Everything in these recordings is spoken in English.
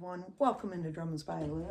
everyone. Welcome into Drums Violin.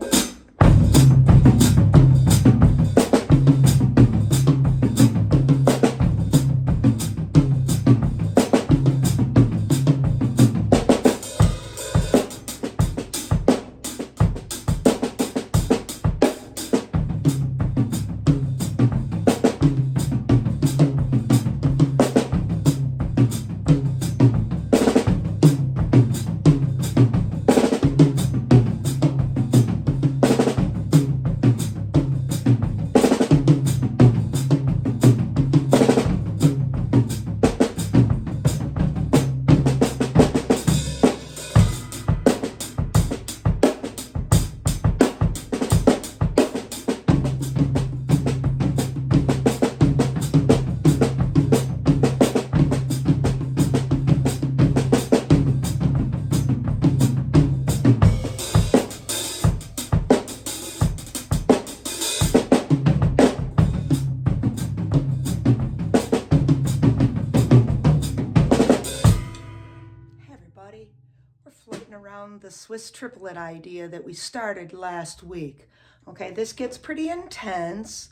We're floating around the Swiss triplet idea that we started last week. Okay, this gets pretty intense.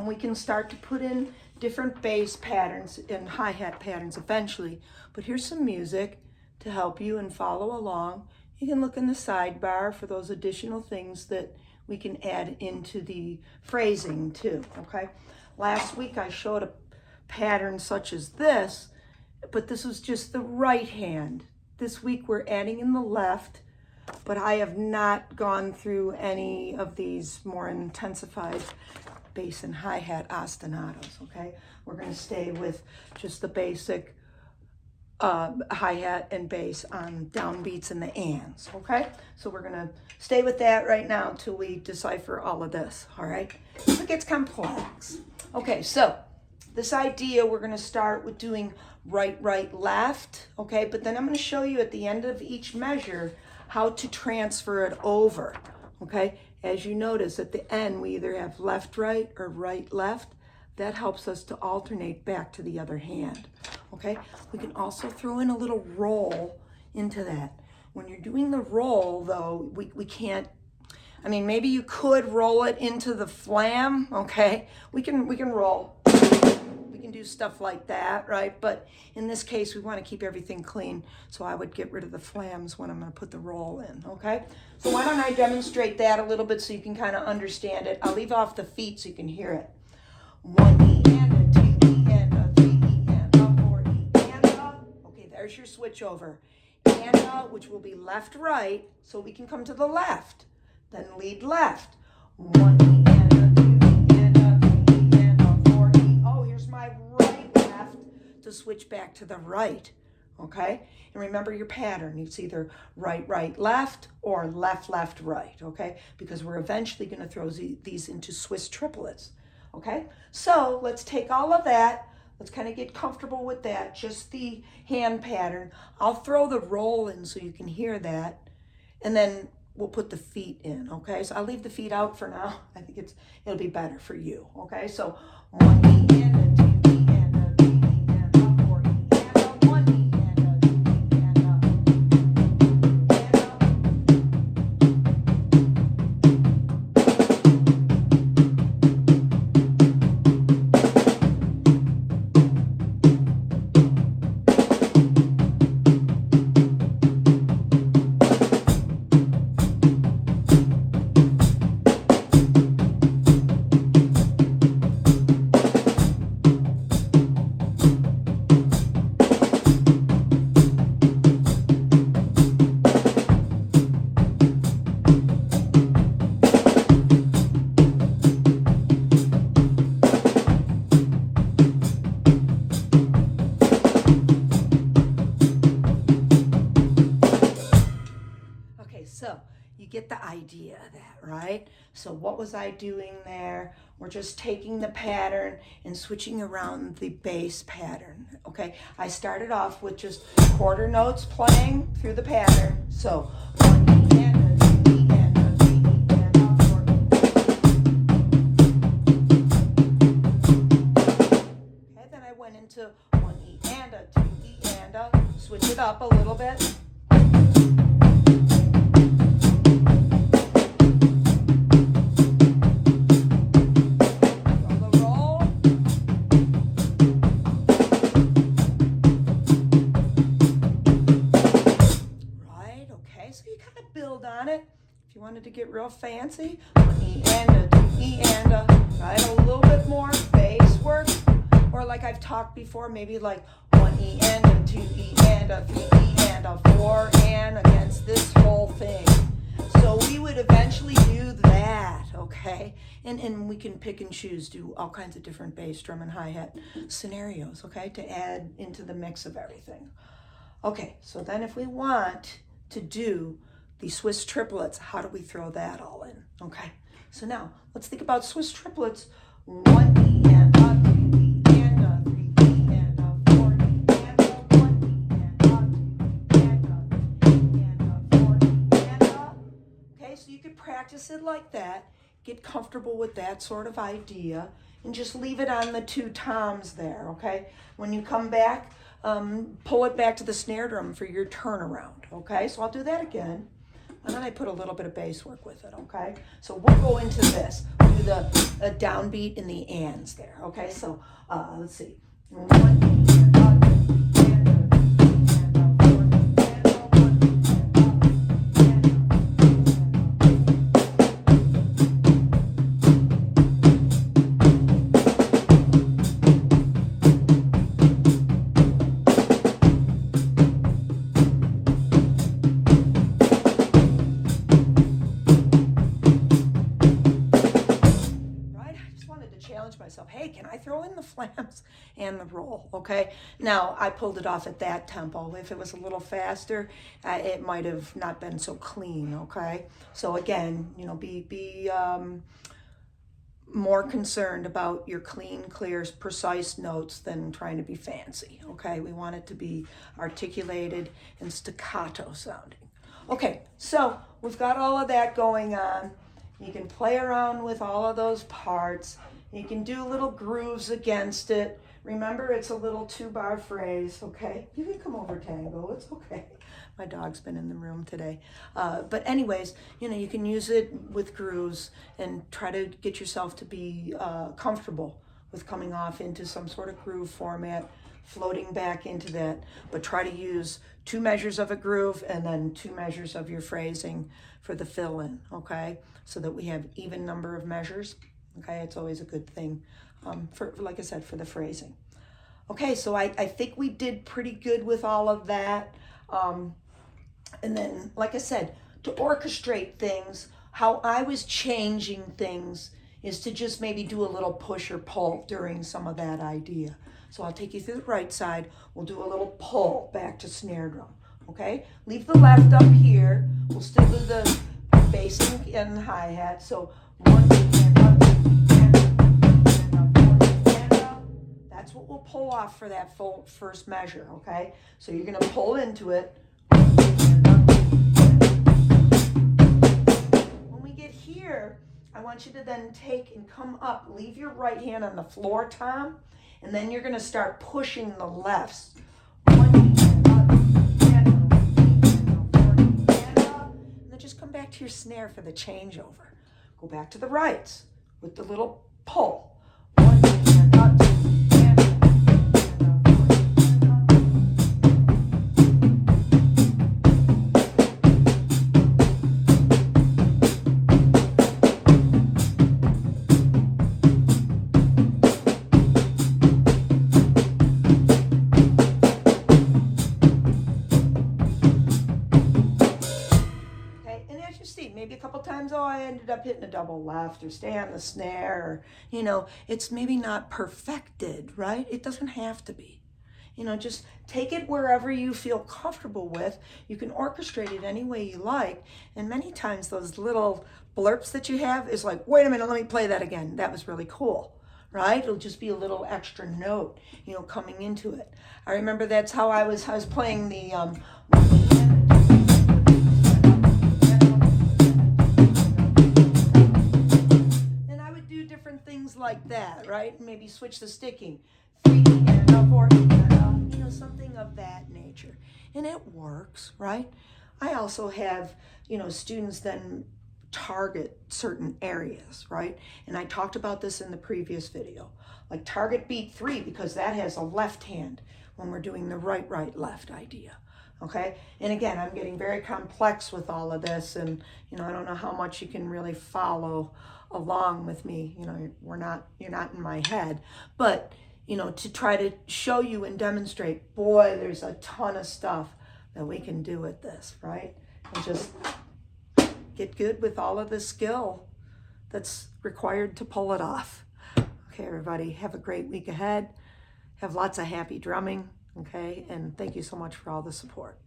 We can start to put in different bass patterns and hi-hat patterns eventually, but here's some music to help you and follow along. You can look in the sidebar for those additional things that we can add into the phrasing too, okay? Last week I showed a pattern such as this, but this was just the right hand. This week we're adding in the left, but I have not gone through any of these more intensified bass and hi-hat ostinatos, okay? We're gonna stay with just the basic hi-hat and bass on downbeats and the ands, okay? So we're gonna stay with that right now till we decipher all of this, all right? It gets complex. Okay, so this idea, we're gonna start with doing right, right, left, okay? But then I'm gonna show you at the end of each measure how to transfer it over, okay? As you notice, at the end, we either have left, right, or right, left. That helps us to alternate back to the other hand, okay? We can also throw in a little roll into that. When you're doing the roll, though, we can't, I mean, maybe you could roll it into the flam, okay? We can roll. We can do stuff like that, right? But in this case, we want to keep everything clean. So I would get rid of the flams when I'm going to put the roll in, okay? So why don't I demonstrate that a little bit so you can kind of understand it. I'll leave off the feet so you can hear it. 1 E and a 2 E and a 3 E and a 4 E and a. Okay, there's your switch over. And a, which will be left, right, so we can come to the left. Then lead left. 1 E and a 2 E and a 3 E and a 4 E. Oh, here's my right, left to switch back to the right, okay? And remember your pattern. It's either right, right, left, or left, left, right, okay? Because we're eventually going to throw these into Swiss triplets, okay? So let's take all of that. Let's kind of get comfortable with that, just the hand pattern. I'll throw the roll in so you can hear that, and then we'll put the feet in, okay? So I'll leave the feet out for now. I think it'll be better for you, okay? So 1 E and a 2 E and a 3 E and a 4 E and a 1 E and a 2 E and a So you get the idea of that, right? So what was I doing there? We're just taking the pattern and switching around the bass pattern, okay? I started off with just quarter notes playing through the pattern. So 1 E and a 2 E and a 3 E and a 4 E. Okay, then I went into 1 E and a 2 E and a, switch it up a little bit. kind of build on it. If you wanted to get real fancy, 1 E and a, 2 E and a, right? A little bit more bass work. Or like I've talked before, maybe like 1 E and a, 2 E and a, 3 E and a, 4 and against this whole thing. So we would eventually do that, okay? And we can pick and choose, do all kinds of different bass, drum, and hi-hat scenarios, okay, to add into the mix of everything. Okay, so then if we want to do the Swiss triplets, how do we throw that all in, okay? So now, let's think about Swiss triplets. 1 E and a, 3 E and a, 3 E and a, 4 E and a, 1 E and a, 2 E and a, 3 E and a, 4 E and a. Okay, so you could practice it like that, get comfortable with that sort of idea, and just leave it on the 2 toms there, okay? When you come back, pull it back to the snare drum for your turnaround, okay? So I'll do that again, and then I put a little bit of bass work with it, okay? So we'll go into this, do the downbeat in the ands there, okay? So let's see. 1 E and a, 2 E and a, 4 E and a, 1 E and a, 2 E myself, hey, can I throw in the flams and the roll, okay? Now, I pulled it off at that tempo. If it was a little faster, it might have not been so clean, okay? So again, you know, be more concerned about your clean, clear, precise notes than trying to be fancy, okay? We want it to be articulated and staccato sounding. Okay, so we've got all of that going on. You can play around with all of those parts. You can do little grooves against it. Remember, it's a little 2-bar phrase, okay? You can come over, Tango, it's okay. My dog's been in the room today. But anyways, you know, you can use it with grooves and try to get yourself to be comfortable with coming off into some sort of groove format, floating back into that, but try to use 2 measures of a groove and then 2 measures of your phrasing for the fill-in, okay? So that we have even number of measures, okay? It's always a good thing, for, like I said, for the phrasing. Okay, so I think we did pretty good with all of that. And then, like I said, to orchestrate things, how I was changing things is to just maybe do a little push or pull during some of that idea. So I'll take you through the right side. We'll do a little pull back to snare drum, okay? Leave the left up here. We'll still do the bassing and hi-hat. So 1, 2, and up, and up, and up. That's what we'll pull off for that full first measure, okay? So you're gonna pull into it. When we get here, I want you to then take and come up. Leave your right hand on the floor, Tom, and then you're gonna start pushing the lefts. 1, 2, and up, and up, and up. And then just come back to your snare for the changeover. Go back to the rights with the little pull. 1, 2, and up, and up, and up. Maybe a couple times, oh, I ended up hitting a double left or stay on the snare, or, you know, it's maybe not perfected, right? It doesn't have to be. You know, just take it wherever you feel comfortable with. You can orchestrate it any way you like. And many times those little blurps that you have is like, wait a minute, let me play that again. That was really cool, right? It'll just be a little extra note, you know, coming into it. I remember that's how I was playing the, things like that, right? Maybe switch the sticking. 3 and a 4 and a, you know, something of that nature. And it works, right? I also have, you know, students then target certain areas, right? And I talked about this in the previous video. Like target beat 3, because that has a left hand when we're doing the right, right, left idea. Okay, and again, I'm getting very complex with all of this, and you know, I don't know how much you can really follow along with me. You know, you're not in my head, but you know, to try to show you and demonstrate, boy, there's a ton of stuff that we can do with this, right? And just get good with all of the skill that's required to pull it off. Okay, everybody, have a great week ahead. Have lots of happy drumming, okay? And thank you so much for all the support.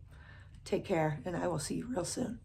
Take care, and I will see you real soon.